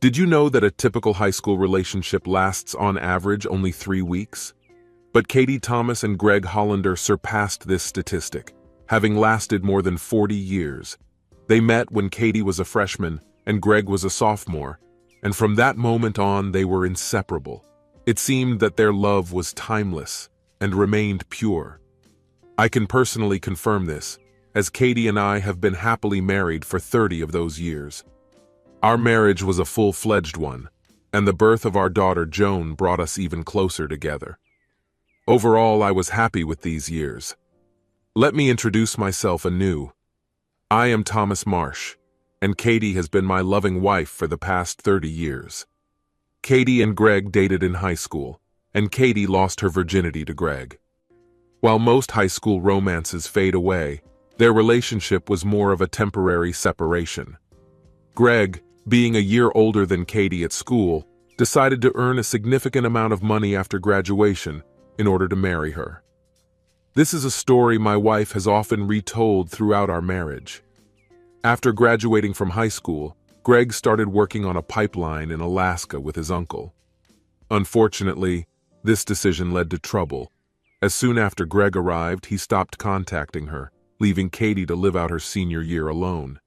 Did you know that a typical high school relationship lasts on average only 3 weeks? But Katie Thomas and Greg Hollander surpassed this statistic, having lasted more than 40 years. They met when Katie was a freshman and Greg was a sophomore, and from that moment on they were inseparable. It seemed that their love was timeless and remained pure. I can personally confirm this, as Katie and I have been happily married for 30 of those years. Our marriage was a full-fledged one, and the birth of our daughter Joan brought us even closer together. Overall, I was happy with these years. Let me introduce myself anew. I am Thomas Marsh, and Katie has been my loving wife for the past 30 years. Katie and Greg dated in high school, and Katie lost her virginity to Greg. While most high school romances fade away, their relationship was more of a temporary separation. Greg, being a year older than Katie at school, decided to earn a significant amount of money after graduation in order to marry her. This is a story my wife has often retold throughout our marriage. After graduating from high school, Greg started working on a pipeline in Alaska with his uncle. Unfortunately, this decision led to trouble. As soon after Greg arrived, he stopped contacting her, leaving Katie to live out her senior year alone.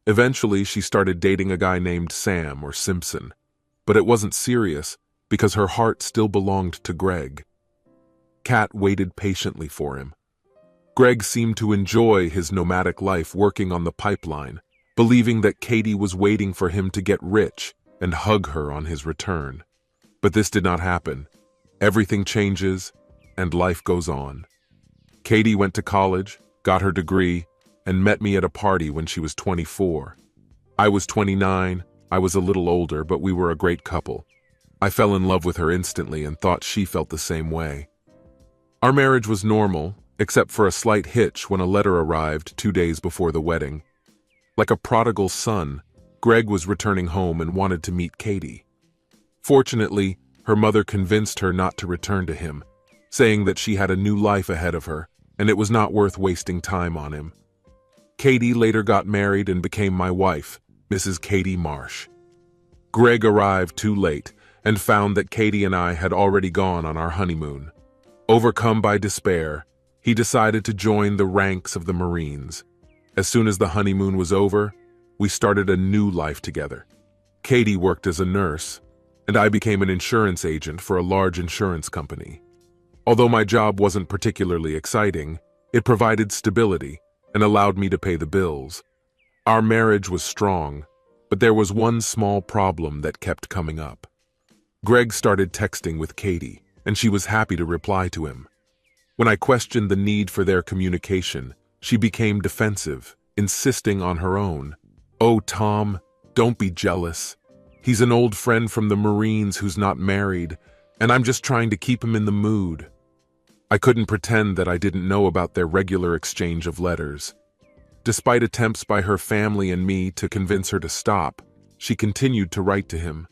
Eventually, she started dating a guy named Sam or Simpson, but it wasn't serious because her heart still belonged to Greg. Kat waited patiently for him. Greg seemed to enjoy his nomadic life working on the pipeline, believing that Katie was waiting for him to get rich and hug her on his return. But this did not happen. Everything changes, and life goes on. Katie went to college, got her degree, and met me at a party when she was 24. I was 29, I was a little older, but we were a great couple. I fell in love with her instantly and thought she felt the same way. Our marriage was normal, except for a slight hitch when a letter arrived 2 days before the wedding. Like a prodigal son, Greg was returning home and wanted to meet Katie. Fortunately, her mother convinced her not to return to him, saying that she had a new life ahead of her, and it was not worth wasting time on him. Katie later got married and became my wife, Mrs. Katie Marsh. Greg arrived too late and found that Katie and I had already gone on our honeymoon. Overcome by despair, he decided to join the ranks of the Marines. As soon as the honeymoon was over, we started a new life together. Katie worked as a nurse, and I became an insurance agent for a large insurance company. Although my job wasn't particularly exciting, it provided stability and allowed me to pay the bills. Our marriage was strong, but there was one small problem that kept coming up. Greg started texting with Katie, and she was happy to reply to him. When I questioned the need for their communication, she became defensive, insisting on her own. "Oh, Tom, don't be jealous. He's an old friend from the Marines who's not married, and I'm just trying to keep him in the mood." I couldn't pretend that I didn't know about their regular exchange of letters. Despite attempts by her family and me to convince her to stop, she continued to write to him.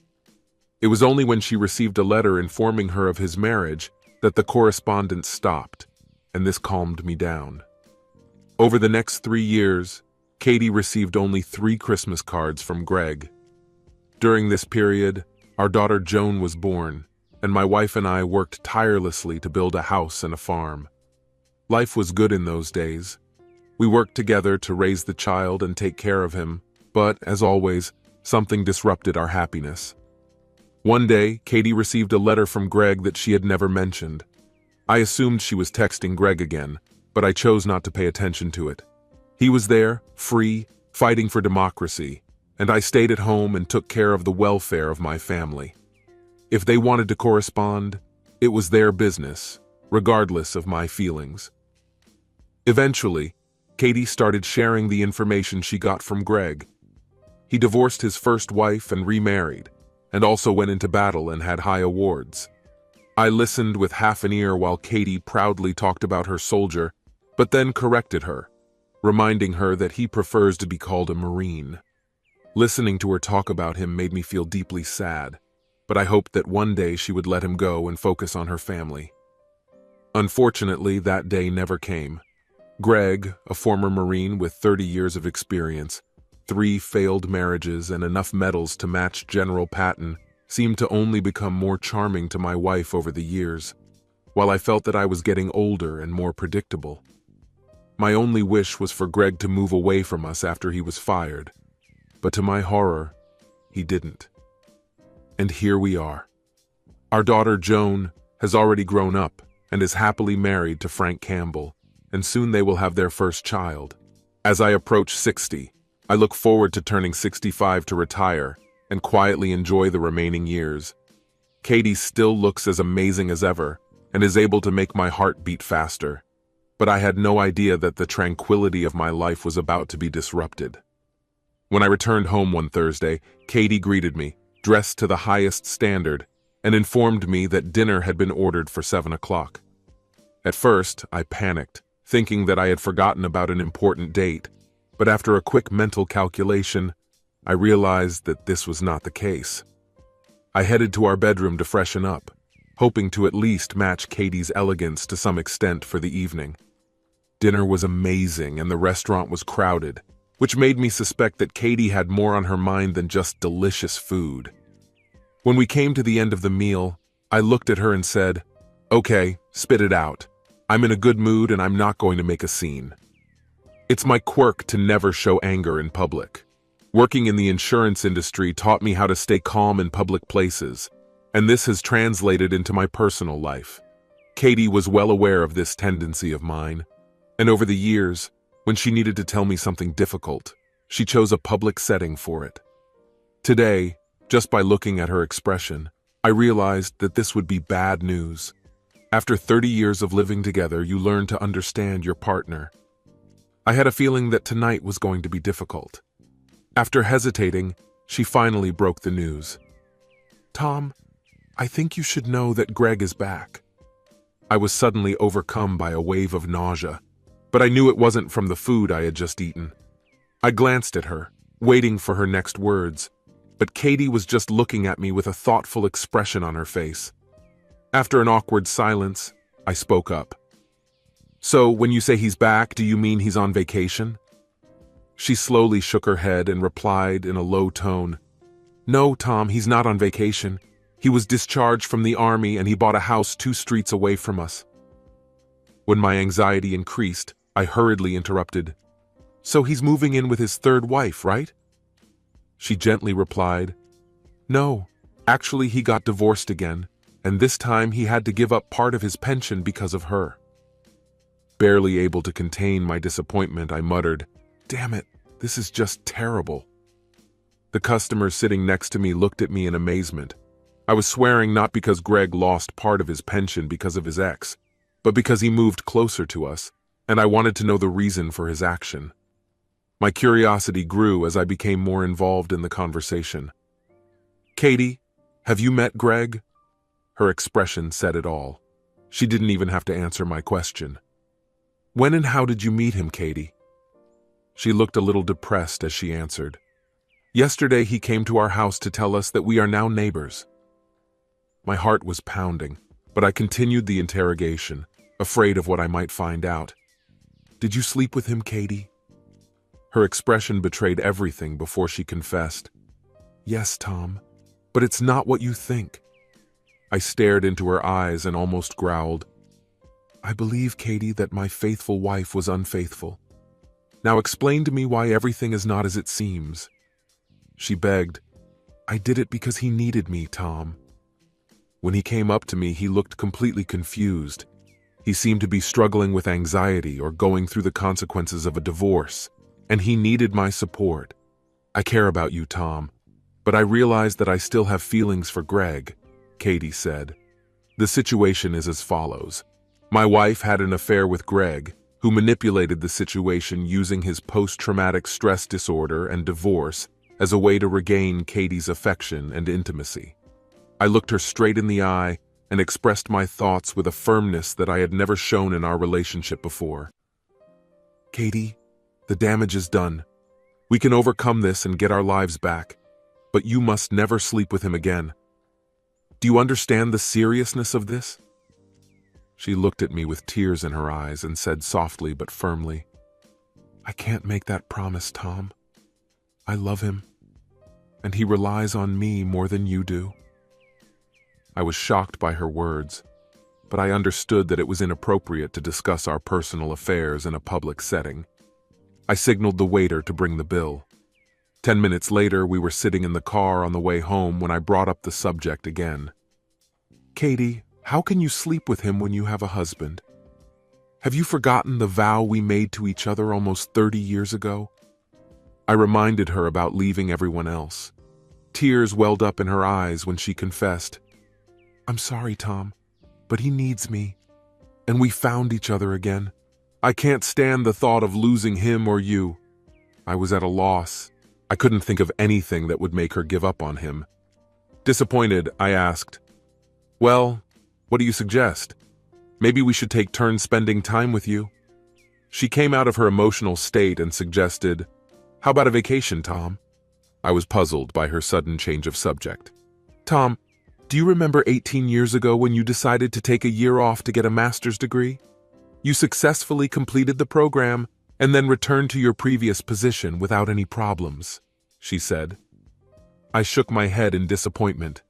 It was only when she received a letter informing her of his marriage that the correspondence stopped, and this calmed me down. Over the next 3 years, Katie received only 3 Christmas cards from Greg. During this period, our daughter Joan was born, and my wife and I worked tirelessly to build a house and a farm. Life was good in those days. We worked together to raise the child and take care of him, but, as always, something disrupted our happiness. One day, Katie received a letter from Greg that she had never mentioned. I assumed she was texting Greg again, but I chose not to pay attention to it. He was there, free, fighting for democracy, and I stayed at home and took care of the welfare of my family. If they wanted to correspond, it was their business, regardless of my feelings. Eventually, Katie started sharing the information she got from Greg. He divorced his first wife and remarried, and also went into battle and had high awards. I listened with half an ear while Katie proudly talked about her soldier, but then corrected her, reminding her that he prefers to be called a Marine. Listening to her talk about him made me feel deeply sad, but I hoped that one day she would let him go and focus on her family. Unfortunately, that day never came. Greg, a former Marine with 30 years of experience, 3 failed marriages and enough medals to match General Patton seemed to only become more charming to my wife over the years, while I felt that I was getting older and more predictable. My only wish was for Greg to move away from us after he was fired, but to my horror, he didn't. And here we are. Our daughter Joan has already grown up and is happily married to Frank Campbell, and soon they will have their first child. As I approach 60, I look forward to turning 65 to retire and quietly enjoy the remaining years. Katie still looks as amazing as ever and is able to make my heart beat faster, but I had no idea that the tranquility of my life was about to be disrupted. When I returned home one Thursday, Katie greeted me, dressed to the highest standard, and informed me that dinner had been ordered for 7 o'clock. At first, I panicked, thinking that I had forgotten about an important date, but after a quick mental calculation, I realized that this was not the case. I headed to our bedroom to freshen up, hoping to at least match Katie's elegance to some extent for the evening. Dinner was amazing and the restaurant was crowded, which made me suspect that Katie had more on her mind than just delicious food. When we came to the end of the meal, I looked at her and said, "Okay, spit it out. I'm in a good mood and I'm not going to make a scene." It's my quirk to never show anger in public. Working in the insurance industry taught me how to stay calm in public places, and this has translated into my personal life. Katie was well aware of this tendency of mine, and over the years, when she needed to tell me something difficult, she chose a public setting for it. Today, just by looking at her expression, I realized that this would be bad news. After 30 years of living together, you learn to understand your partner. I had a feeling that tonight was going to be difficult. After hesitating, she finally broke the news. "Tom, I think you should know that Greg is back." I was suddenly overcome by a wave of nausea, but I knew it wasn't from the food I had just eaten. I glanced at her, waiting for her next words, but Katie was just looking at me with a thoughtful expression on her face. After an awkward silence, I spoke up. "So, when you say he's back, do you mean he's on vacation?" She slowly shook her head and replied in a low tone, "No, Tom, he's not on vacation. He was discharged from the army and he bought a house 2 streets away from us." When my anxiety increased, I hurriedly interrupted, "So he's moving in with his 3rd wife, right?" She gently replied, "No, actually he got divorced again, and this time he had to give up part of his pension because of her." Barely able to contain my disappointment, I muttered, "Damn it, this is just terrible." The customer sitting next to me looked at me in amazement. I was swearing not because Greg lost part of his pension because of his ex, but because he moved closer to us, and I wanted to know the reason for his action. My curiosity grew as I became more involved in the conversation. "Katie, have you met Greg?" Her expression said it all. She didn't even have to answer my question. "When and how did you meet him, Katie?" She looked a little depressed as she answered, "Yesterday he came to our house to tell us that we are now neighbors." My heart was pounding, but I continued the interrogation, afraid of what I might find out. "Did you sleep with him, Katie?" Her expression betrayed everything before she confessed, "Yes, Tom, but it's not what you think." I stared into her eyes and almost growled, "I believe, Katie, that my faithful wife was unfaithful. Now explain to me why everything is not as it seems." She begged, "I did it because he needed me, Tom." When he came up to me, he looked completely confused. He seemed to be struggling with anxiety or going through the consequences of a divorce, and he needed my support. "I care about you, Tom, but I realize that I still have feelings for Greg," Katie said. "The situation is as follows. My wife had an affair with Greg, who manipulated the situation using his post-traumatic stress disorder and divorce as a way to regain Katie's affection and intimacy." I looked her straight in the eye and expressed my thoughts with a firmness that I had never shown in our relationship before. "Katie, the damage is done. We can overcome this and get our lives back, but you must never sleep with him again. Do you understand the seriousness of this?" She looked at me with tears in her eyes and said softly but firmly, "I can't make that promise, Tom." I love him, and he relies on me more than you do." I was shocked by her words, but I understood that it was inappropriate to discuss our personal affairs in a public setting. I signaled the waiter to bring the bill. 10 minutes later, we were sitting in the car on the way home when I brought up the subject again. "Katie, how can you sleep with him when you have a husband? Have you forgotten the vow we made to each other almost 30 years ago?" I reminded her about leaving everyone else. Tears welled up in her eyes when she confessed, "I'm sorry, Tom, but he needs me, and we found each other again. I can't stand the thought of losing him or you." I was at a loss. I couldn't think of anything that would make her give up on him. Disappointed, I asked, "Well, what do you suggest? Maybe we should take turns spending time with you?" She came out of her emotional state and suggested, "How about a vacation, Tom?" I was puzzled by her sudden change of subject. "Tom, do you remember 18 years ago when you decided to take a year off to get a master's degree? You successfully completed the program and then returned to your previous position without any problems," she said. I shook my head in disappointment.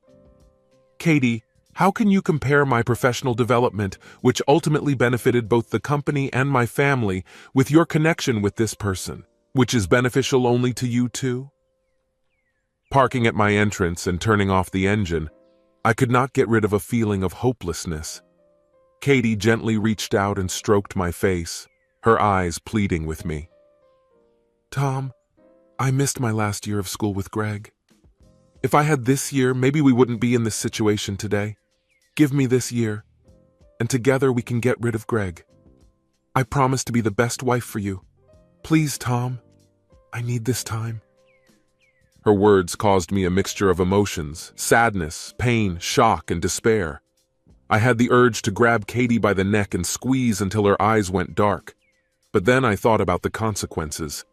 "Katie, how can you compare my professional development, which ultimately benefited both the company and my family, with your connection with this person, which is beneficial only to you too?" Parking at my entrance and turning off the engine, I could not get rid of a feeling of hopelessness. Katie gently reached out and stroked my face, her eyes pleading with me. "Tom, I missed my last year of school with Greg. If I had this year, maybe we wouldn't be in this situation today. Give me this year, and together we can get rid of Greg. I promise to be the best wife for you. Please, Tom, I need this time." Her words caused me a mixture of emotions: sadness, pain, shock, and despair. I had the urge to grab Katie by the neck and squeeze until her eyes went dark. But then I thought about the consequences.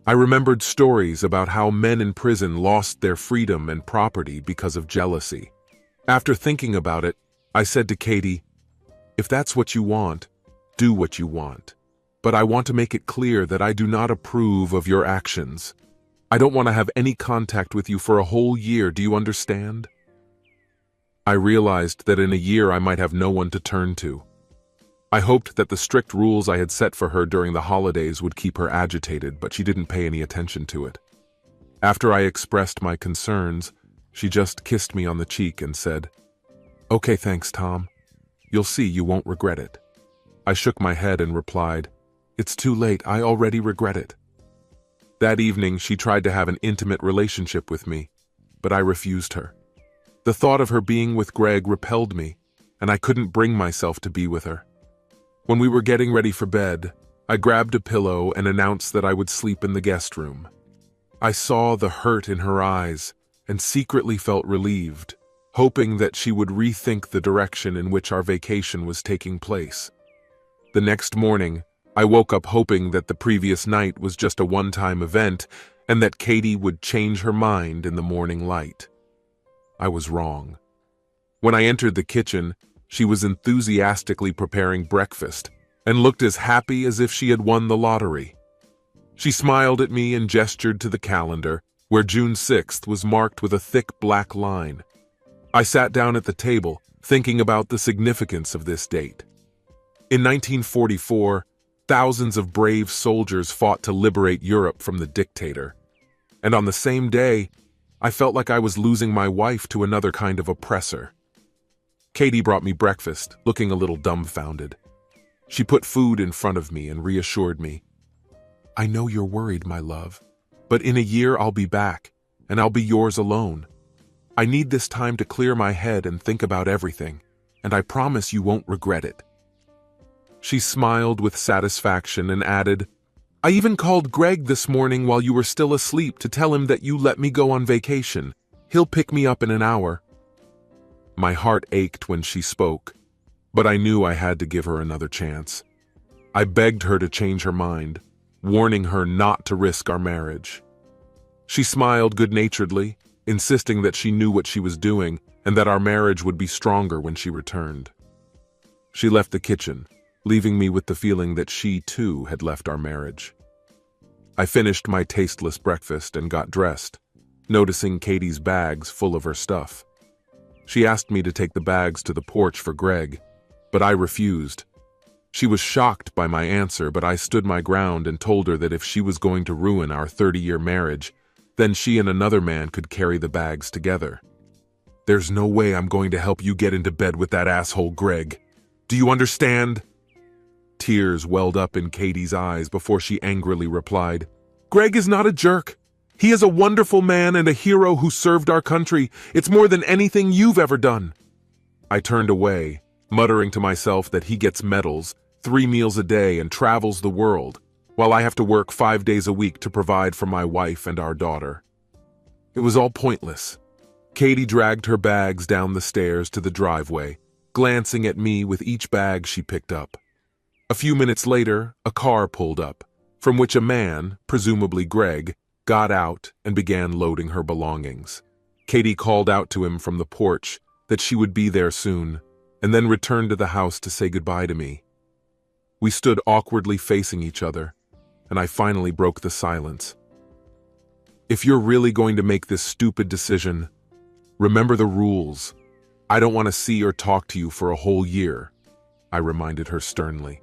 I remembered stories about how men in prison lost their freedom and property because of jealousy. After thinking about it, I said to Katie, "If that's what you want, do what you want. But I want to make it clear that I do not approve of your actions. I don't want to have any contact with you for a whole year, do you understand?" I realized that in a year I might have no one to turn to. I hoped that the strict rules I had set for her during the holidays would keep her agitated, but she didn't pay any attention to it. After I expressed my concerns, she just kissed me on the cheek and said, "Okay, thanks, Tom. You'll see you won't regret it." I shook my head and replied, "It's too late, I already regret it." That evening, she tried to have an intimate relationship with me, but I refused her. The thought of her being with Greg repelled me, and I couldn't bring myself to be with her. When we were getting ready for bed, I grabbed a pillow and announced that I would sleep in the guest room. I saw the hurt in her eyes and secretly felt relieved, hoping that she would rethink the direction in which our vacation was taking place. The next morning, I woke up hoping that the previous night was just a one-time event and that Katie would change her mind in the morning light. I was wrong. When I entered the kitchen, she was enthusiastically preparing breakfast and looked as happy as if she had won the lottery. She smiled at me and gestured to the calendar, where June 6th was marked with a thick black line. I sat down at the table, thinking about the significance of this date. In 1944, thousands of brave soldiers fought to liberate Europe from the dictator. And on the same day, I felt like I was losing my wife to another kind of oppressor. Katie brought me breakfast, looking a little dumbfounded. She put food in front of me and reassured me. "I know you're worried, my love, but in a year I'll be back, and I'll be yours alone. I need this time to clear my head and think about everything, and I promise you won't regret it." She smiled with satisfaction and added, "I even called Greg this morning while you were still asleep to tell him that you let me go on vacation. He'll pick me up in an hour." My heart ached when she spoke, but I knew I had to give her another chance. I begged her to change her mind, warning her not to risk our marriage. She smiled good-naturedly, insisting that she knew what she was doing and that our marriage would be stronger when she returned. She left the kitchen, leaving me with the feeling that she, too, had left our marriage. I finished my tasteless breakfast and got dressed, noticing Katie's bags full of her stuff. She asked me to take the bags to the porch for Greg, but I refused. She was shocked by my answer, but I stood my ground and told her that if she was going to ruin our 30-year marriage, then she and another man could carry the bags together. "There's no way I'm going to help you get into bed with that asshole Greg. Do you understand?" Tears welled up in Katie's eyes before she angrily replied, "Greg is not a jerk. He is a wonderful man and a hero who served our country. It's more than anything you've ever done." I turned away, muttering to myself that he gets medals, 3 meals a day, and travels the world, while I have to work 5 days a week to provide for my wife and our daughter. It was all pointless. Katie dragged her bags down the stairs to the driveway, glancing at me with each bag she picked up. A few minutes later, a car pulled up, from which a man, presumably Greg, got out and began loading her belongings. Katie called out to him from the porch that she would be there soon, and then returned to the house to say goodbye to me. We stood awkwardly facing each other, and I finally broke the silence. "If you're really going to make this stupid decision, remember the rules. I don't want to see or talk to you for a whole year," I reminded her sternly.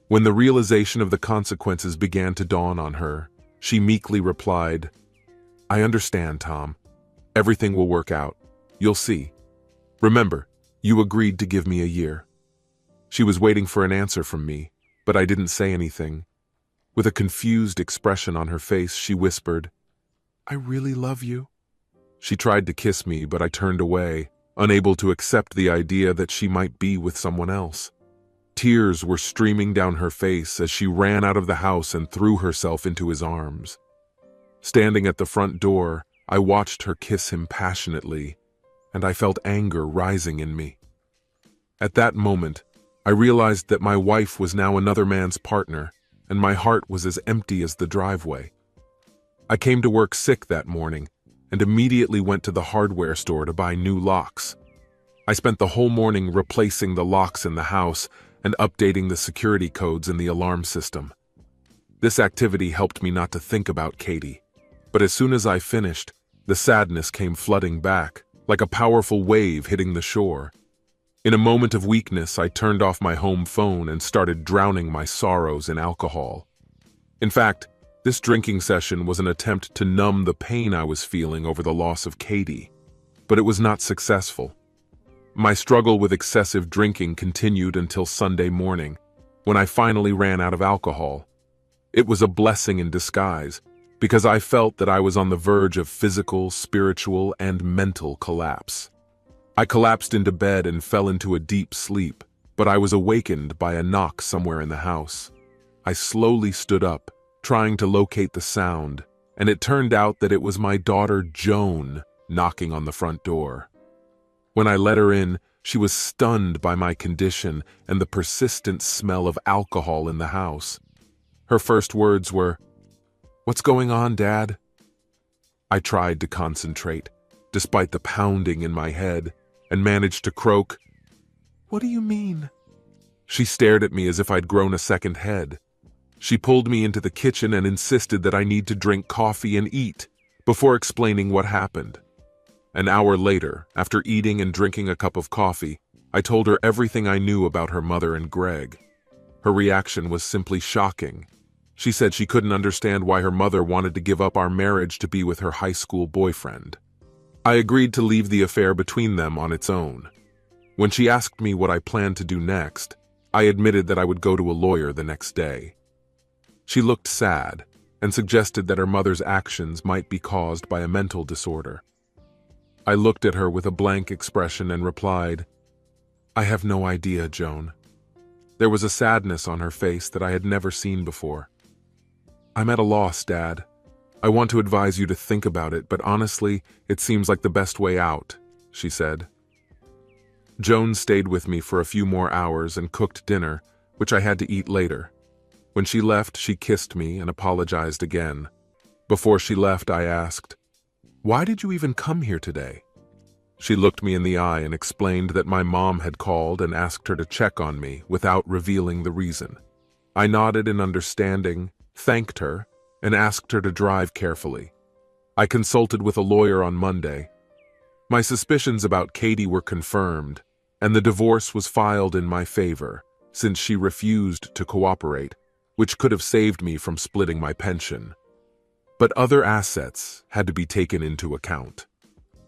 When the realization of the consequences began to dawn on her, she meekly replied, "I understand, Tom. Everything will work out. You'll see. Remember, you agreed to give me a year." She was waiting for an answer from me, but I didn't say anything. With a confused expression on her face, she whispered, "I really love you." She tried to kiss me, but I turned away, unable to accept the idea that she might be with someone else. Tears were streaming down her face as she ran out of the house and threw herself into his arms. Standing at the front door, I watched her kiss him passionately, and I felt anger rising in me. At that moment, I realized that my wife was now another man's partner, and my heart was as empty as the driveway. I came to work sick that morning, and immediately went to the hardware store to buy new locks. I spent the whole morning replacing the locks in the house and updating the security codes in the alarm system. This activity helped me not to think about Katie, but as soon as I finished, the sadness came flooding back, like a powerful wave hitting the shore. In a moment of weakness, I turned off my home phone and started drowning my sorrows in alcohol. In fact, this drinking session was an attempt to numb the pain I was feeling over the loss of Katie, but it was not successful. My struggle with excessive drinking continued until Sunday morning, when I finally ran out of alcohol. It was a blessing in disguise, because I felt that I was on the verge of physical, spiritual, and mental collapse. I collapsed into bed and fell into a deep sleep, but I was awakened by a knock somewhere in the house. I slowly stood up, trying to locate the sound, and it turned out that it was my daughter Joan knocking on the front door. When I let her in, she was stunned by my condition and the persistent smell of alcohol in the house. Her first words were, "What's going on, Dad?" I tried to concentrate, despite the pounding in my head, and managed to croak, "What do you mean?" She stared at me as if I'd grown a second head. She pulled me into the kitchen and insisted that I need to drink coffee and eat, before explaining what happened. An hour later, after eating and drinking a cup of coffee, I told her everything I knew about her mother and Greg. Her reaction was simply shocking. She said she couldn't understand why her mother wanted to give up our marriage to be with her high school boyfriend. I agreed to leave the affair between them on its own. When she asked me what I planned to do next, I admitted that I would go to a lawyer the next day. She looked sad and suggested that her mother's actions might be caused by a mental disorder. I looked at her with a blank expression and replied, "I have no idea, Joan." There was a sadness on her face that I had never seen before. "I'm at a loss, Dad. I want to advise you to think about it, but honestly, it seems like the best way out," she said. Joan stayed with me for a few more hours and cooked dinner, which I had to eat later. When she left, she kissed me and apologized again. Before she left, I asked, "Why did you even come here today?" She looked me in the eye and explained that my mom had called and asked her to check on me without revealing the reason. I nodded in understanding, thanked her, and asked her to drive carefully. I consulted with a lawyer on Monday. My suspicions about Katie were confirmed, and the divorce was filed in my favor, since she refused to cooperate, which could have saved me from splitting my pension. But other assets had to be taken into account.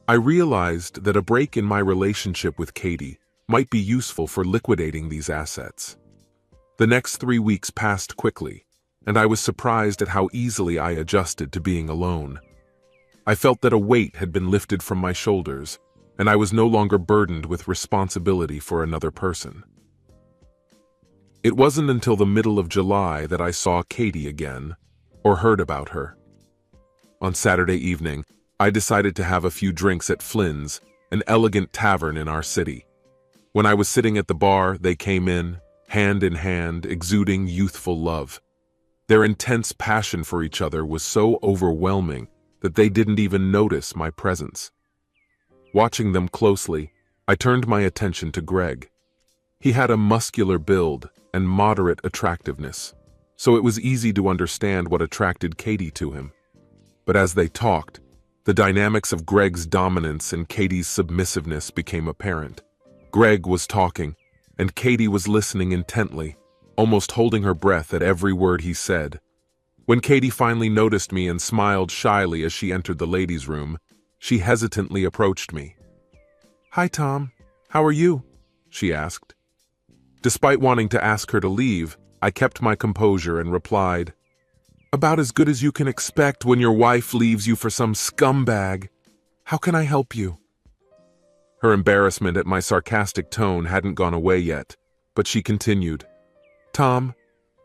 I realized that a break in my relationship with Katie might be useful for liquidating these assets. The next 3 weeks passed quickly, and I was surprised at how easily I adjusted to being alone. I felt that a weight had been lifted from my shoulders, and I was no longer burdened with responsibility for another person. It wasn't until the middle of July that I saw Katie again, or heard about her. On Saturday evening, I decided to have a few drinks at Flynn's, an elegant tavern in our city. When I was sitting at the bar, they came in hand, exuding youthful love. Their intense passion for each other was so overwhelming that they didn't even notice my presence. Watching them closely, I turned my attention to Greg. He had a muscular build and moderate attractiveness, so it was easy to understand what attracted Katie to him. But as they talked, the dynamics of Greg's dominance and Katie's submissiveness became apparent. Greg was talking, and Katie was listening intently, almost holding her breath at every word he said. When Katie finally noticed me and smiled shyly as she entered the ladies' room, she hesitantly approached me. "Hi, Tom. How are you?" she asked. Despite wanting to ask her to leave, I kept my composure and replied, "About as good as you can expect when your wife leaves you for some scumbag. How can I help you?" Her embarrassment at my sarcastic tone hadn't gone away yet, but she continued, "Tom,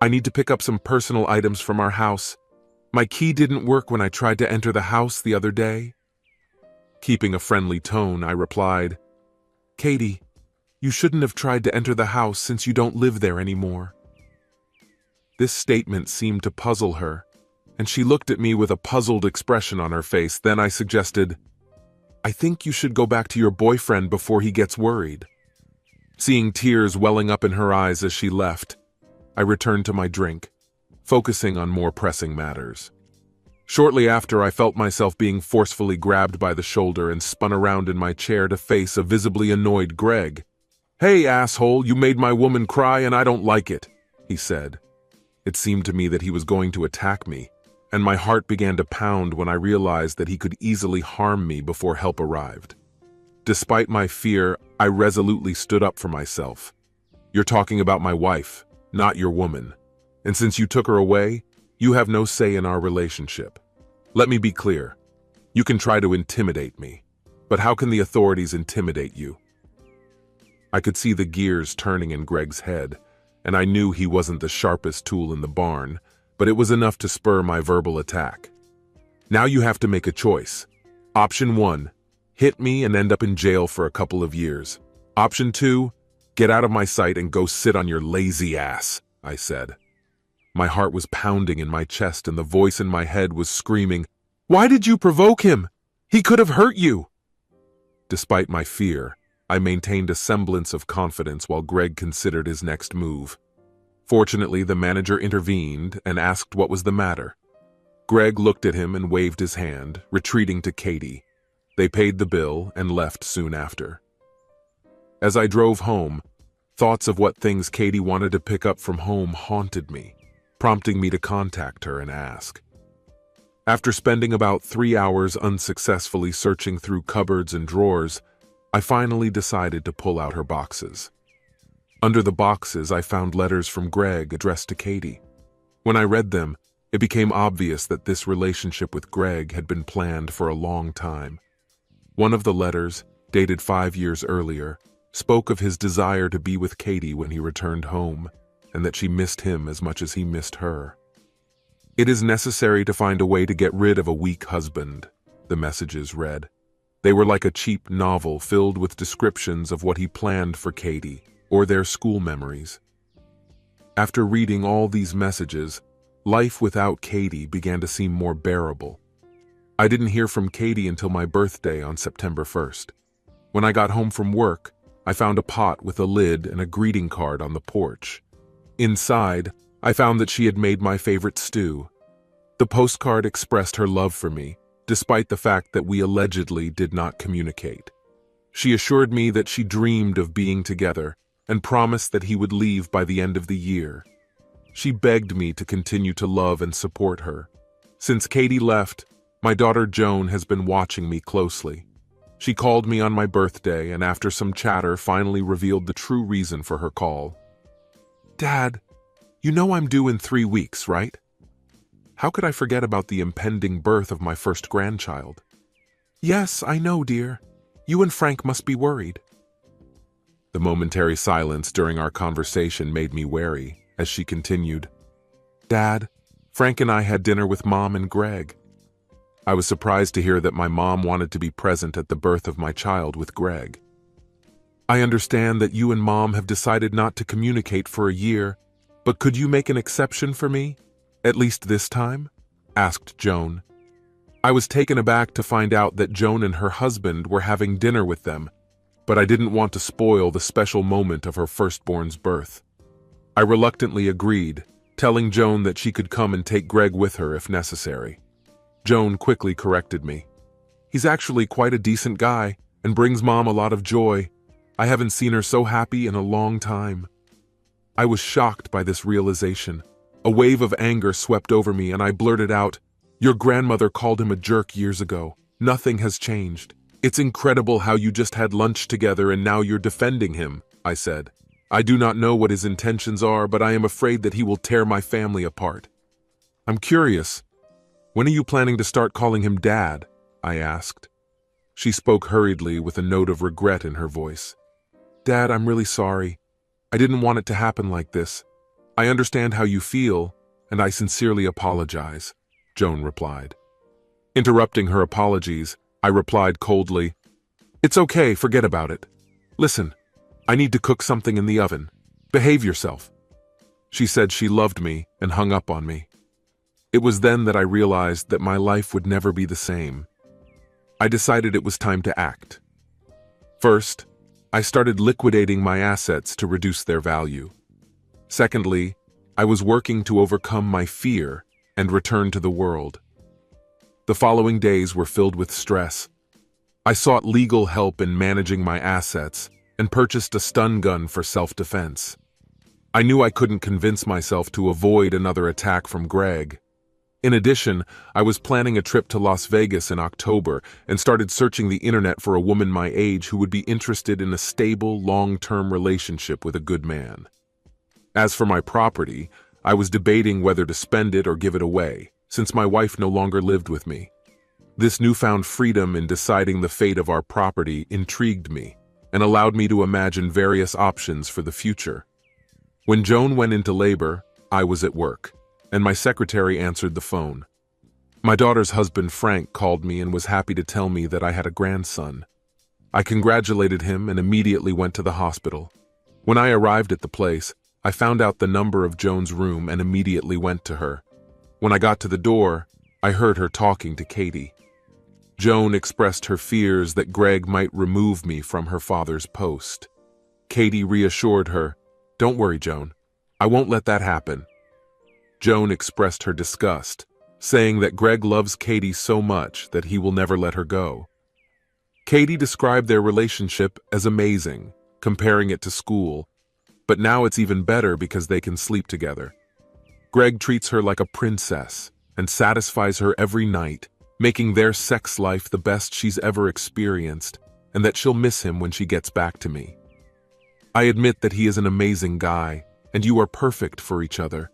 I need to pick up some personal items from our house. My key didn't work when I tried to enter the house the other day." Keeping a friendly tone, I replied, "Katie, you shouldn't have tried to enter the house since you don't live there anymore." This statement seemed to puzzle her, and she looked at me with a puzzled expression on her face. Then I suggested, "I think you should go back to your boyfriend before he gets worried." Seeing tears welling up in her eyes as she left, I returned to my drink, focusing on more pressing matters. Shortly after, I felt myself being forcefully grabbed by the shoulder and spun around in my chair to face a visibly annoyed Greg. "Hey, asshole, you made my woman cry and I don't like it," he said. It seemed to me that he was going to attack me, and my heart began to pound when I realized that he could easily harm me before help arrived. Despite my fear, I resolutely stood up for myself. "You're talking about my wife, not your woman. And since you took her away, you have no say in our relationship. Let me be clear. You can try to intimidate me, but how can the authorities intimidate you?" I could see the gears turning in Greg's head, and I knew he wasn't the sharpest tool in the barn, but it was enough to spur my verbal attack. "Now you have to make a choice. Option 1, hit me and end up in jail for a couple of years. Option 2, get out of my sight and go sit on your lazy ass," I said. My heart was pounding in my chest and the voice in my head was screaming, "Why did you provoke him? He could have hurt you." Despite my fear, I maintained a semblance of confidence while Greg considered his next move. Fortunately, the manager intervened and asked what was the matter. Greg looked at him and waved his hand, retreating to Katie. They paid the bill and left soon after. As I drove home, thoughts of what things Katie wanted to pick up from home haunted me, prompting me to contact her and ask. After spending about 3 hours unsuccessfully searching through cupboards and drawers, I finally decided to pull out her boxes. Under the boxes, I found letters from Greg addressed to Katie. When I read them, it became obvious that this relationship with Greg had been planned for a long time. One of the letters, dated 5 years earlier, spoke of his desire to be with Katie when he returned home, and that she missed him as much as he missed her. "It is necessary to find a way to get rid of a weak husband," the messages read. They were like a cheap novel filled with descriptions of what he planned for Katie, or their school memories. After reading all these messages, life without Katie began to seem more bearable. I didn't hear from Katie until my birthday on September 1st. When I got home from work, I found a pot with a lid and a greeting card on the porch. Inside, I found that she had made my favorite stew. The postcard expressed her love for me, despite the fact that we allegedly did not communicate. She assured me that she dreamed of being together and promised that he would leave by the end of the year. She begged me to continue to love and support her. Since Katie left, my daughter Joan has been watching me closely. She called me on my birthday and after some chatter finally revealed the true reason for her call. "Dad, you know I'm due in 3 weeks, right?" How could I forget about the impending birth of my first grandchild? "Yes, I know, dear. You and Frank must be worried." The momentary silence during our conversation made me wary as she continued, "Dad, Frank and I had dinner with Mom and Greg." I was surprised to hear that my mom wanted to be present at the birth of my child with Greg. "I understand that you and Mom have decided not to communicate for a year, but could you make an exception for me, at least this time?" asked Joan. I was taken aback to find out that Joan and her husband were having dinner with them, but I didn't want to spoil the special moment of her firstborn's birth. I reluctantly agreed, telling Joan that she could come and take Greg with her if necessary. Joan quickly corrected me. "He's actually quite a decent guy and brings Mom a lot of joy. I haven't seen her so happy in a long time." I was shocked by this realization. A wave of anger swept over me and I blurted out, "Your grandmother called him a jerk years ago. Nothing has changed. It's incredible how you just had lunch together and now you're defending him," I said. "I do not know what his intentions are, but I am afraid that he will tear my family apart." "I'm curious. When are you planning to start calling him Dad?" I asked. She spoke hurriedly with a note of regret in her voice. "Dad, I'm really sorry. I didn't want it to happen like this. I understand how you feel, and I sincerely apologize," Joan replied. Interrupting her apologies, I replied coldly, "It's okay, forget about it. Listen, I need to cook something in the oven. Behave yourself." She said she loved me and hung up on me. It was then that I realized that my life would never be the same. I decided it was time to act. First, I started liquidating my assets to reduce their value. Secondly, I was working to overcome my fear and return to the world. The following days were filled with stress. I sought legal help in managing my assets and purchased a stun gun for self-defense. I knew I couldn't convince myself to avoid another attack from Greg. In addition, I was planning a trip to Las Vegas in October and started searching the internet for a woman my age who would be interested in a stable, long-term relationship with a good man. As for my property, I was debating whether to spend it or give it away, since my wife no longer lived with me. This newfound freedom in deciding the fate of our property intrigued me and allowed me to imagine various options for the future. When Joan went into labor, I was at work, and my secretary answered the phone. My daughter's husband Frank called me and was happy to tell me that I had a grandson. I congratulated him and immediately went to the hospital. When I arrived at the place, I found out the number of Joan's room and immediately went to her. When I got to the door, I heard her talking to Katie. Joan expressed her fears that Greg might remove me from her father's post. Katie reassured her, "Don't worry, Joan. I won't let that happen." Joan expressed her disgust, saying that Greg loves Katie so much that he will never let her go. Katie described their relationship as amazing, comparing it to school, but now it's even better because they can sleep together. Greg treats her like a princess and satisfies her every night, making their sex life the best she's ever experienced, and that she'll miss him when she gets back to me. I admit that he is an amazing guy, and you are perfect for each other.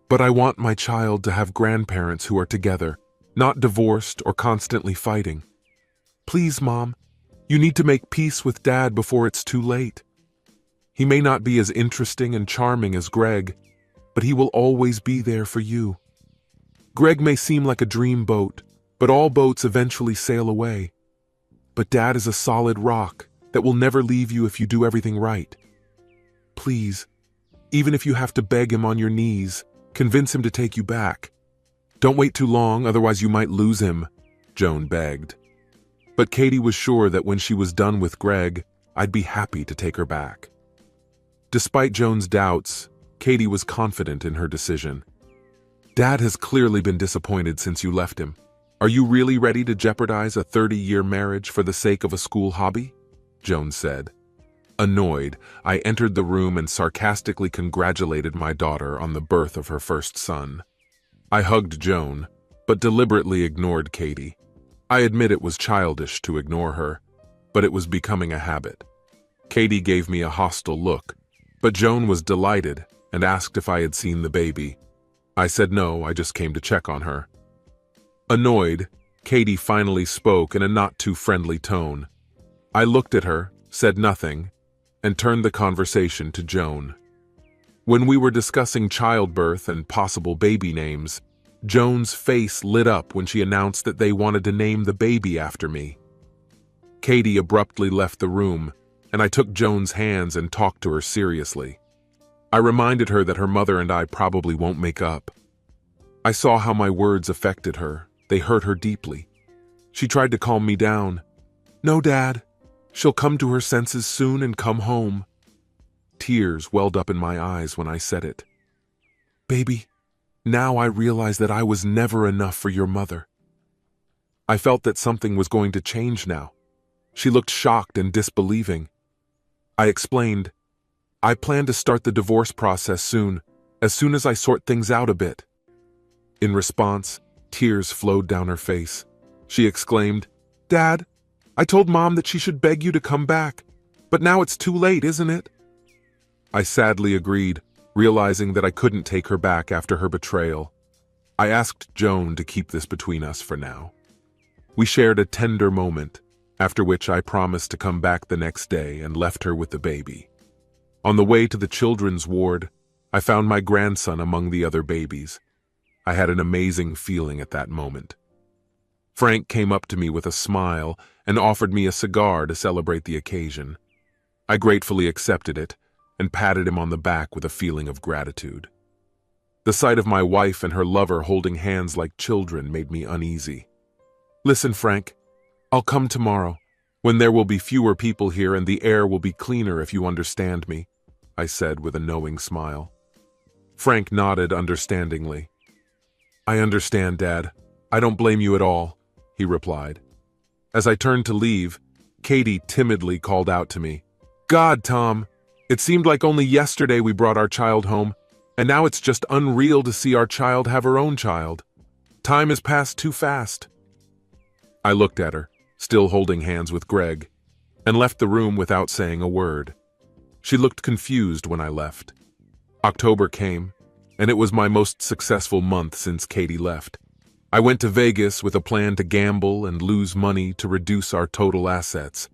But I want my child to have grandparents who are together, not divorced or constantly fighting. Please, Mom, you need to make peace with Dad before it's too late. He may not be as interesting and charming as Greg, but he will always be there for you. Greg may seem like a dream boat, but all boats eventually sail away. But Dad is a solid rock that will never leave you if you do everything right. Please, even if you have to beg him on your knees, convince him to take you back. Don't wait too long, otherwise you might lose him," Joan begged. But Katie was sure that when she was done with Greg, I'd be happy to take her back. Despite Joan's doubts, Katie was confident in her decision. Dad has clearly been disappointed since you left him. Are you really ready to jeopardize a 30-year marriage for the sake of a school hobby? Joan said. Annoyed, I entered the room and sarcastically congratulated my daughter on the birth of her first son. I hugged Joan, but deliberately ignored Katie. I admit it was childish to ignore her, but it was becoming a habit. Katie gave me a hostile look, but Joan was delighted and asked if I had seen the baby. I said no, I just came to check on her. Annoyed, Katie finally spoke in a not-too-friendly tone. I looked at her, said nothing, and turned the conversation to Joan. When we were discussing childbirth and possible baby names, Joan's face lit up when she announced that they wanted to name the baby after me. Katie abruptly left the room, and I took Joan's hands and talked to her seriously. I reminded her that her mother and I probably won't make up. I saw how my words affected her. They hurt her deeply. She tried to calm me down. No, Dad. She'll come to her senses soon and come home. Tears welled up in my eyes when I said it. Baby, now I realize that I was never enough for your mother. I felt that something was going to change now. She looked shocked and disbelieving. I explained, I plan to start the divorce process soon as I sort things out a bit. In response, tears flowed down her face. She exclaimed, Dad, I told Mom that she should beg you to come back, but now it's too late, isn't it? I sadly agreed, realizing that I couldn't take her back after her betrayal. I asked Joan to keep this between us for now. We shared a tender moment, after which I promised to come back the next day and left her with the baby. On the way to the children's ward, I found my grandson among the other babies. I had an amazing feeling at that moment. Frank came up to me with a smile and offered me a cigar to celebrate the occasion. I gratefully accepted it and patted him on the back with a feeling of gratitude. The sight of my wife and her lover holding hands like children made me uneasy. Listen, Frank, I'll come tomorrow, when there will be fewer people here and the air will be cleaner, if you understand me, I said with a knowing smile. Frank nodded understandingly. I understand, Dad. I don't blame you at all, he replied. As I turned to leave, Katie timidly called out to me, God, Tom, it seemed like only yesterday we brought our child home, and now it's just unreal to see our child have her own child. Time has passed too fast. I looked at her, still holding hands with Greg, and left the room without saying a word. She looked confused when I left. October came, and it was my most successful month since Katie left. I went to Vegas with a plan to gamble and lose money to reduce our total assets.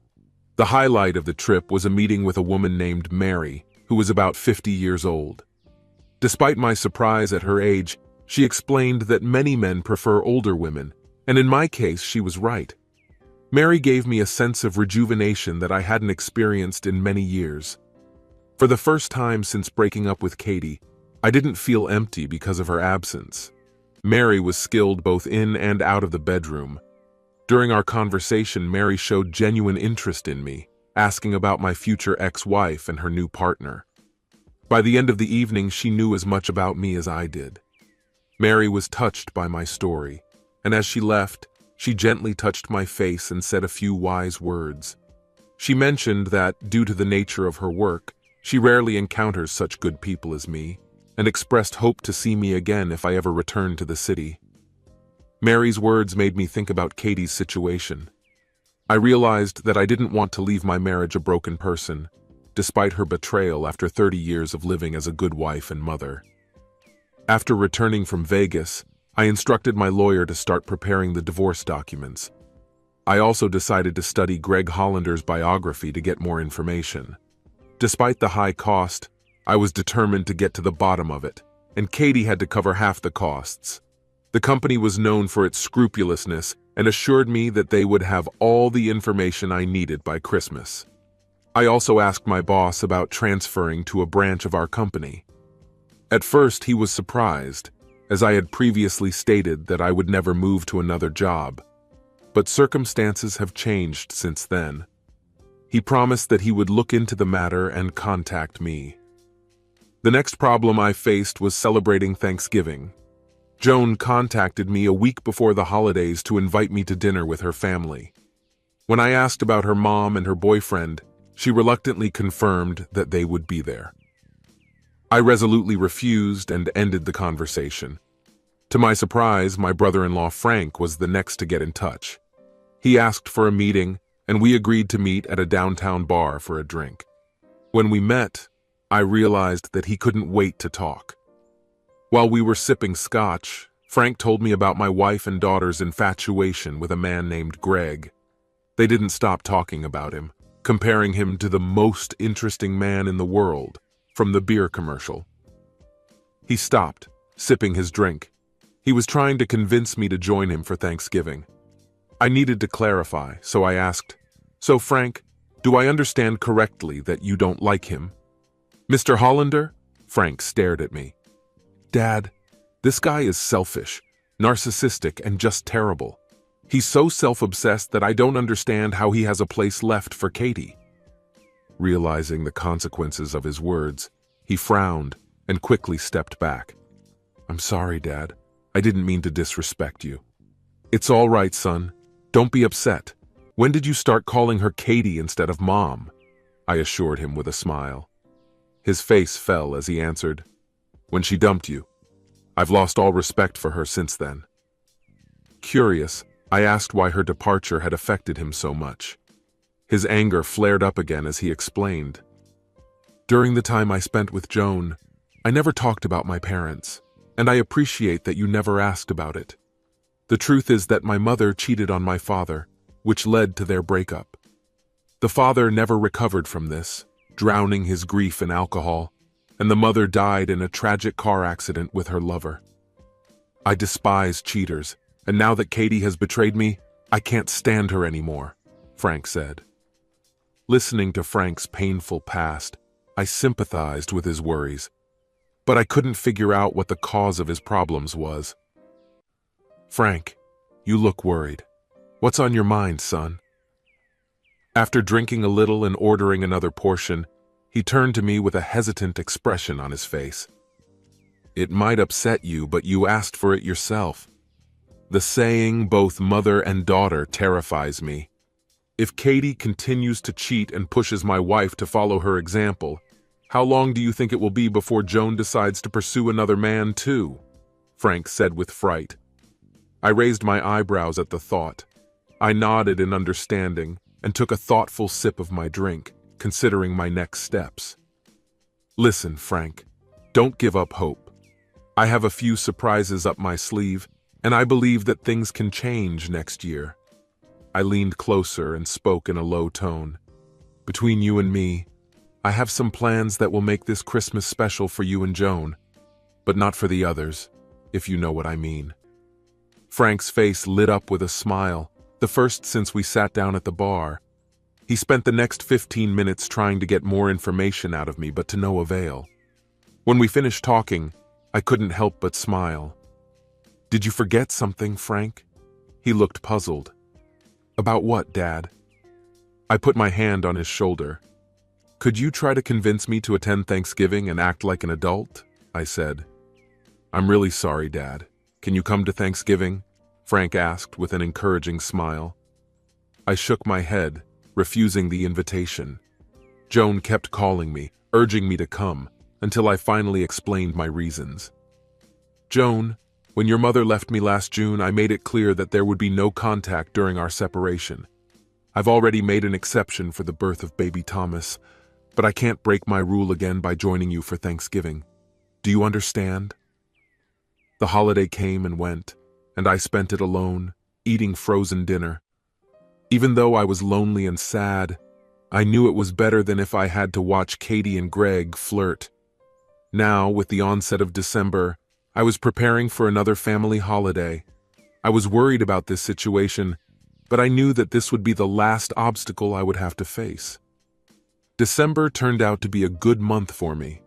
The highlight of the trip was a meeting with a woman named Mary, who was about 50 years old. Despite my surprise at her age, she explained that many men prefer older women, and in my case, she was right. Mary gave me a sense of rejuvenation that I hadn't experienced in many years. For the first time since breaking up with Katie, I didn't feel empty because of her absence. Mary was skilled both in and out of the bedroom. During our conversation, Mary showed genuine interest in me, asking about my future ex-wife and her new partner. By the end of the evening, she knew as much about me as I did. Mary was touched by my story, and as she left, she gently touched my face and said a few wise words. She mentioned that, due to the nature of her work, she rarely encounters such good people as me, and expressed hope to see me again if I ever returned to the city. Mary's words made me think about Katie's situation. I realized that I didn't want to leave my marriage a broken person, despite her betrayal after 30 years of living as a good wife and mother. After returning from Vegas, I instructed my lawyer to start preparing the divorce documents. I also decided to study Greg Hollander's biography to get more information. Despite the high cost, I was determined to get to the bottom of it, and Katie had to cover half the costs. The company was known for its scrupulousness and assured me that they would have all the information I needed by Christmas. I also asked my boss about transferring to a branch of our company. At first, he was surprised, as I had previously stated that I would never move to another job. But circumstances have changed since then. He promised that he would look into the matter and contact me. The next problem I faced was celebrating Thanksgiving. Joan contacted me a week before the holidays to invite me to dinner with her family. When I asked about her mom and her boyfriend, she reluctantly confirmed that they would be there. I resolutely refused and ended the conversation. To my surprise, my brother-in-law Frank was the next to get in touch. He asked for a meeting, and we agreed to meet at a downtown bar for a drink. When we met, I realized that he couldn't wait to talk. While we were sipping scotch, Frank told me about my wife and daughter's infatuation with a man named Greg. They didn't stop talking about him, comparing him to the most interesting man in the world, from the beer commercial. He stopped, sipping his drink. He was trying to convince me to join him for Thanksgiving. I needed to clarify, so I asked, "So Frank, do I understand correctly that you don't like him?" "Mr. Hollander?" Frank stared at me. "Dad, this guy is selfish, narcissistic, and just terrible. He's so self-obsessed that I don't understand how he has a place left for Katie." Realizing the consequences of his words, he frowned and quickly stepped back. "I'm sorry, Dad. I didn't mean to disrespect you." "It's all right, son. Don't be upset. When did you start calling her Katie instead of Mom?" I assured him with a smile. His face fell as he answered, "When she dumped you. I've lost all respect for her since then." Curious, I asked why her departure had affected him so much. His anger flared up again as he explained. "During the time I spent with Joan, I never talked about my parents, and I appreciate that you never asked about it. The truth is that my mother cheated on my father, which led to their breakup. The father never recovered from this, drowning his grief in alcohol, and the mother died in a tragic car accident with her lover. I despise cheaters, and now that Katie has betrayed me, I can't stand her anymore," Frank said. Listening to Frank's painful past, I sympathized with his worries, but I couldn't figure out what the cause of his problems was. "Frank, you look worried. What's on your mind, son?" After drinking a little and ordering another portion, he turned to me with a hesitant expression on his face. "It might upset you, but you asked for it yourself. The saying, both mother and daughter, terrifies me. If Katie continues to cheat and pushes my wife to follow her example, how long do you think it will be before Joan decides to pursue another man too?" Frank said with fright. I raised my eyebrows at the thought. I nodded in understanding and took a thoughtful sip of my drink, considering my next steps. "Listen, Frank, don't give up hope. I have a few surprises up my sleeve, and I believe that things can change next year." I leaned closer and spoke in a low tone. "Between you and me, I have some plans that will make this Christmas special for you and Joan, but not for the others, if you know what I mean." Frank's face lit up with a smile, the first since we sat down at the bar. He spent the next 15 minutes trying to get more information out of me, but to no avail. When we finished talking, I couldn't help but smile. "Did you forget something, Frank?" He looked puzzled. "About what, Dad?" I put my hand on his shoulder. "Could you try to convince me to attend Thanksgiving and act like an adult?" I said. "I'm really sorry, Dad. Can you come to Thanksgiving?" Frank asked with an encouraging smile. I shook my head, refusing the invitation. Joan kept calling me, urging me to come, until I finally explained my reasons. "Joan, when your mother left me last June, I made it clear that there would be no contact during our separation. I've already made an exception for the birth of baby Thomas, but I can't break my rule again by joining you for Thanksgiving. Do you understand?" The holiday came and went, and I spent it alone, eating frozen dinner. Even though I was lonely and sad, I knew it was better than if I had to watch Katie and Greg flirt. Now, with the onset of December, I was preparing for another family holiday. I was worried about this situation, but I knew that this would be the last obstacle I would have to face. December turned out to be a good month for me.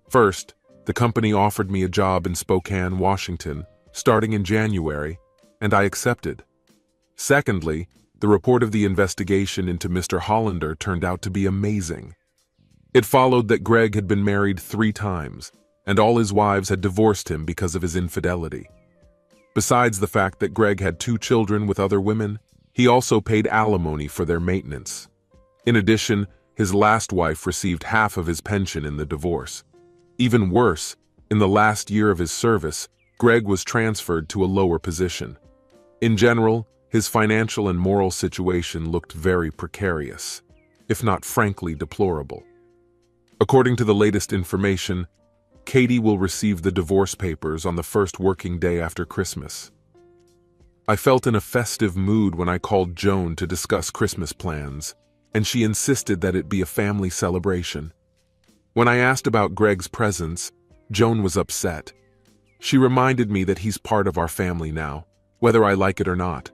First, the company offered me a job in Spokane, Washington, starting in January, and I accepted. Secondly, the report of the investigation into Mr. Hollander turned out to be amazing. It followed that Greg had been married 3 times, and all his wives had divorced him because of his infidelity. Besides the fact that Greg had 2 children with other women, he also paid alimony for their maintenance. In addition, his last wife received half of his pension in the divorce. Even worse, in the last year of his service, Greg was transferred to a lower position. In general, his financial and moral situation looked very precarious, if not frankly deplorable. According to the latest information, Katie will receive the divorce papers on the first working day after Christmas. I felt in a festive mood when I called Joan to discuss Christmas plans, and she insisted that it be a family celebration. When I asked about Greg's presence, Joan was upset. She reminded me that he's part of our family now, whether I like it or not.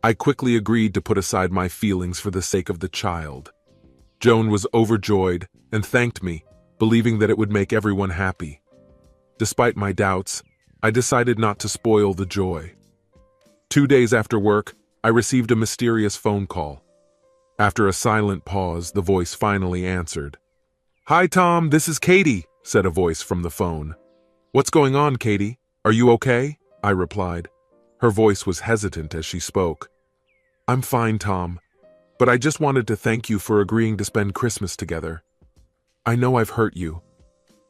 I quickly agreed to put aside my feelings for the sake of the child. Joan was overjoyed and thanked me, believing that it would make everyone happy. Despite my doubts, I decided not to spoil the joy. 2 days after work, I received a mysterious phone call. After a silent pause, the voice finally answered. "Hi, Tom, this is Katie," said a voice from the phone. "What's going on, Katie? Are you okay?" I replied. Her voice was hesitant as she spoke. "I'm fine, Tom, but I just wanted to thank you for agreeing to spend Christmas together. I know I've hurt you,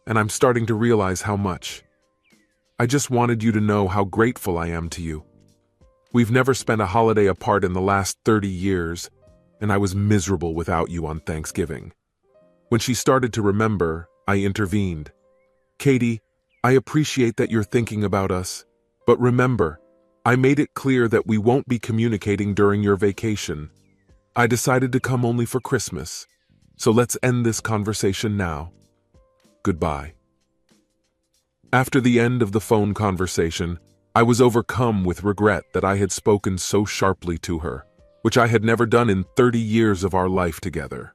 and I'm starting to realize how much. I just wanted you to know how grateful I am to you. We've never spent a holiday apart in the last 30 years, and I was miserable without you on Thanksgiving." When she started to remember, I intervened. "Katie, I appreciate that you're thinking about us, but remember, I made it clear that we won't be communicating during your vacation. I decided to come only for Christmas, so let's end this conversation now. Goodbye." After the end of the phone conversation, I was overcome with regret that I had spoken so sharply to her, which I had never done in 30 years of our life together.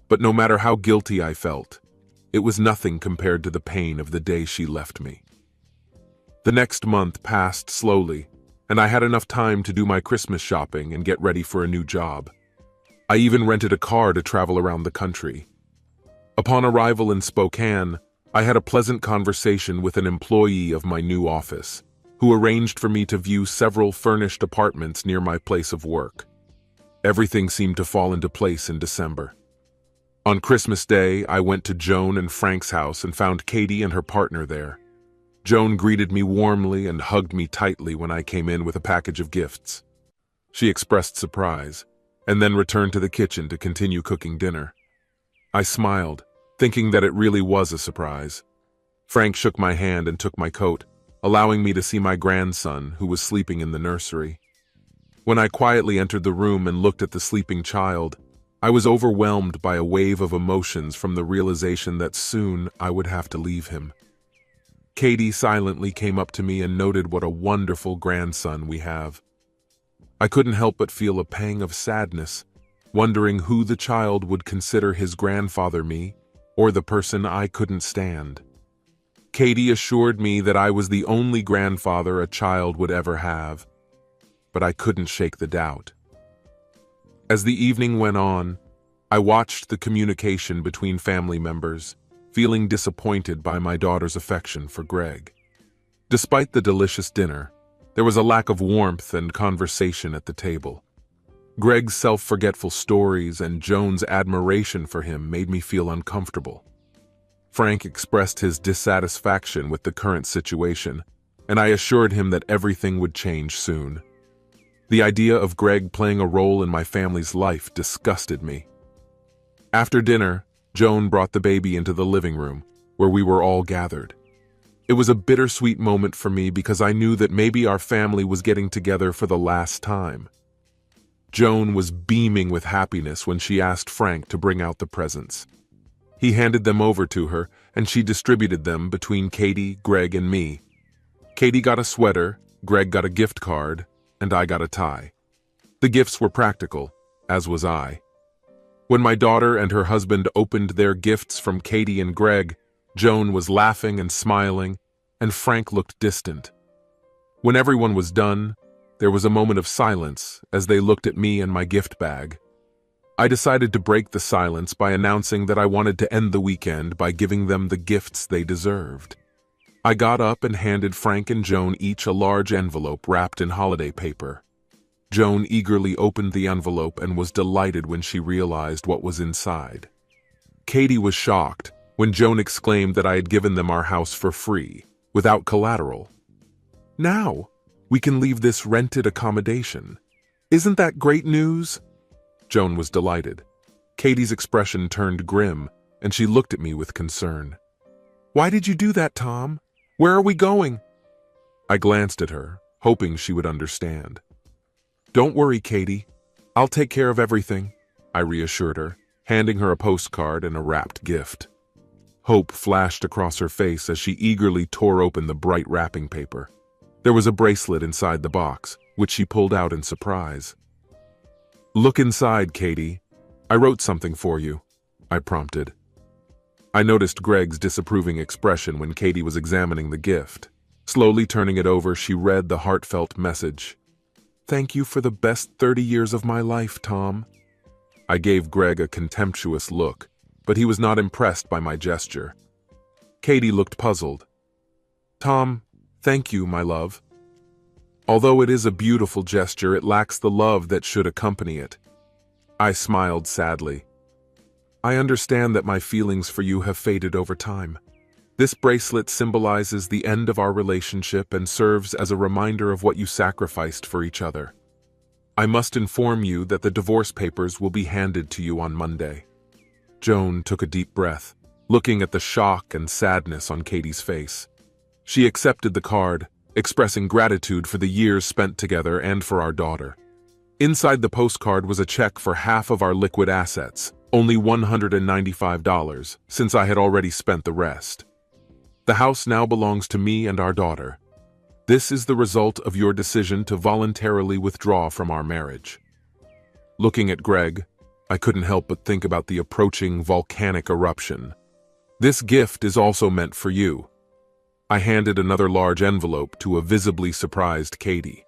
But no matter how guilty I felt, it was nothing compared to the pain of the day she left me. The next month passed slowly, and I had enough time to do my Christmas shopping and get ready for a new job. I even rented a car to travel around the country. Upon arrival in Spokane, I had a pleasant conversation with an employee of my new office, who arranged for me to view several furnished apartments near my place of work. Everything seemed to fall into place in December. On Christmas Day, I went to Joan and Frank's house and found Katie and her partner there. Joan greeted me warmly and hugged me tightly when I came in with a package of gifts. She expressed surprise, and then returned to the kitchen to continue cooking dinner. I smiled, thinking that it really was a surprise. Frank shook my hand and took my coat, allowing me to see my grandson, who was sleeping in the nursery. When I quietly entered the room and looked at the sleeping child, I was overwhelmed by a wave of emotions from the realization that soon I would have to leave him. Katie silently came up to me and noted what a wonderful grandson we have. I couldn't help but feel a pang of sadness, wondering who the child would consider his grandfather, me, or the person I couldn't stand. Katie assured me that I was the only grandfather a child would ever have, but I couldn't shake the doubt. As the evening went on, I watched the communication between family members, feeling disappointed by my daughter's affection for Greg. Despite the delicious dinner, there was a lack of warmth and conversation at the table. Greg's self-forgetful stories and Joan's admiration for him made me feel uncomfortable. Frank expressed his dissatisfaction with the current situation, and I assured him that everything would change soon. The idea of Greg playing a role in my family's life disgusted me. After dinner, Joan brought the baby into the living room, where we were all gathered. It was a bittersweet moment for me because I knew that maybe our family was getting together for the last time. Joan was beaming with happiness when she asked Frank to bring out the presents. He handed them over to her, and she distributed them between Katie, Greg, and me. Katie got a sweater, Greg got a gift card, and I got a tie. The gifts were practical, as was I. When my daughter and her husband opened their gifts from Katie and Greg, Joan was laughing and smiling, and Frank looked distant. When everyone was done, there was a moment of silence as they looked at me and my gift bag. I decided to break the silence by announcing that I wanted to end the weekend by giving them the gifts they deserved. I got up and handed Frank and Joan each a large envelope wrapped in holiday paper. Joan eagerly opened the envelope and was delighted when she realized what was inside. Katie was shocked when Joan exclaimed that I had given them our house for free, without collateral. "Now, we can leave this rented accommodation. Isn't that great news?" Joan was delighted. Katie's expression turned grim, and she looked at me with concern. "Why did you do that, Tom? Where are we going?" I glanced at her, hoping she would understand. "Don't worry, Katie. I'll take care of everything," I reassured her, handing her a postcard and a wrapped gift. Hope flashed across her face as she eagerly tore open the bright wrapping paper. There was a bracelet inside the box, which she pulled out in surprise. "Look inside, Katie. I wrote something for you," I prompted. I noticed Greg's disapproving expression when Katie was examining the gift. Slowly turning it over, she read the heartfelt message. "Thank you for the best 30 years of my life, Tom." I gave Greg a contemptuous look, but he was not impressed by my gesture. Katie looked puzzled. "Tom, thank you, my love. Although it is a beautiful gesture, it lacks the love that should accompany it." I smiled sadly. "I understand that my feelings for you have faded over time. This bracelet symbolizes the end of our relationship and serves as a reminder of what you sacrificed for each other. I must inform you that the divorce papers will be handed to you on Monday." Joan took a deep breath, looking at the shock and sadness on Katie's face. She accepted the card, expressing gratitude for the years spent together and for our daughter. Inside the postcard was a check for half of our liquid assets, only $195, since I had already spent the rest. "The house now belongs to me and our daughter. This is the result of your decision to voluntarily withdraw from our marriage." Looking at Greg, I couldn't help but think about the approaching volcanic eruption. "This gift is also meant for you." I handed another large envelope to a visibly surprised Katie.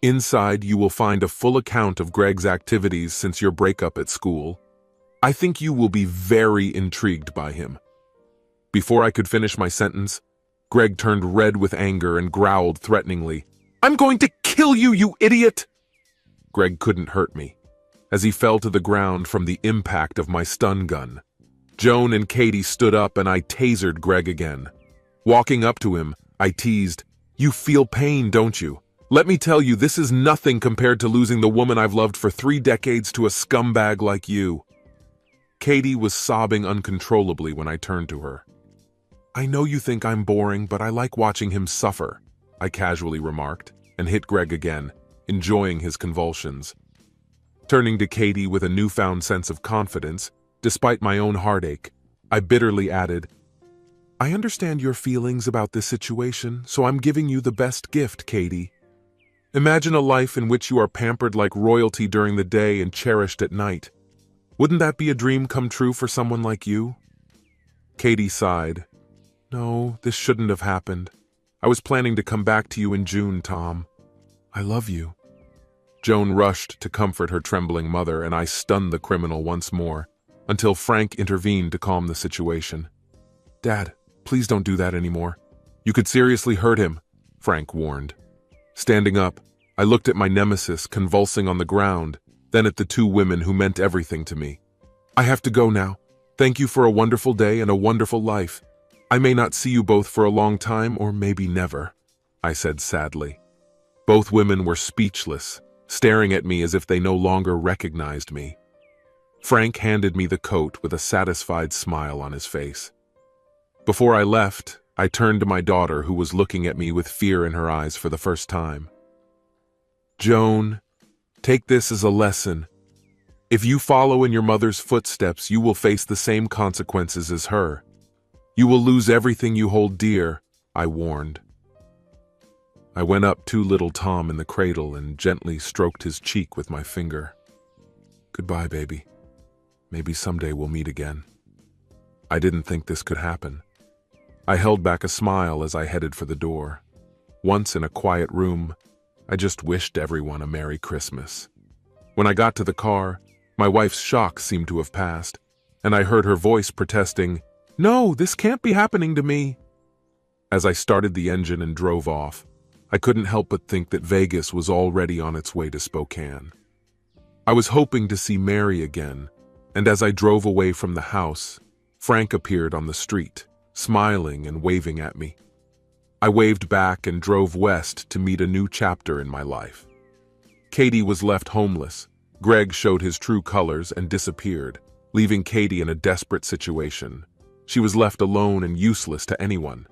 "Inside, you will find a full account of Greg's activities since your breakup at school. I think you will be very intrigued by him." Before I could finish my sentence, Greg turned red with anger and growled threateningly, "I'm going to kill you, you idiot!" Greg couldn't hurt me, as he fell to the ground from the impact of my stun gun. Joan and Katie stood up and I tasered Greg again. Walking up to him, I teased, "You feel pain, don't you? Let me tell you, this is nothing compared to losing the woman I've loved for 3 decades to a scumbag like you." Katie was sobbing uncontrollably when I turned to her. "I know you think I'm boring, but I like watching him suffer," I casually remarked, and hit Greg again, enjoying his convulsions. Turning to Katie with a newfound sense of confidence, despite my own heartache, I bitterly added, "I understand your feelings about this situation, so I'm giving you the best gift, Katie. Imagine a life in which you are pampered like royalty during the day and cherished at night. Wouldn't that be a dream come true for someone like you?" Katie sighed. "No, this shouldn't have happened. I was planning to come back to you in June, Tom. I love you." Joan rushed to comfort her trembling mother, and I stunned the criminal once more, until Frank intervened to calm the situation. "Dad, please don't do that anymore. You could seriously hurt him," Frank warned. Standing up, I looked at my nemesis convulsing on the ground, then at the 2 women who meant everything to me. "I have to go now. Thank you for a wonderful day and a wonderful life. I may not see you both for a long time, or maybe never," I said sadly. Both women were speechless, staring at me as if they no longer recognized me. Frank handed me the coat with a satisfied smile on his face. Before I left, I turned to my daughter, who was looking at me with fear in her eyes for the first time. "Joan, take this as a lesson. If you follow in your mother's footsteps, you will face the same consequences as her. You will lose everything you hold dear," I warned. I went up to little Tom in the cradle and gently stroked his cheek with my finger. "Goodbye, baby. Maybe someday we'll meet again." I didn't think this could happen. I held back a smile as I headed for the door. Once in a quiet room, I just wished everyone a Merry Christmas. When I got to the car, my wife's shock seemed to have passed, and I heard her voice protesting, "No, this can't be happening to me." As I started the engine and drove off, I couldn't help but think that Vegas was already on its way to Spokane. I was hoping to see Mary again, and as I drove away from the house, Frank appeared on the street, smiling and waving at me. I waved back and drove west to meet a new chapter in my life. Katie was left homeless. Greg showed his true colors and disappeared, leaving Katie in a desperate situation. She was left alone and useless to anyone.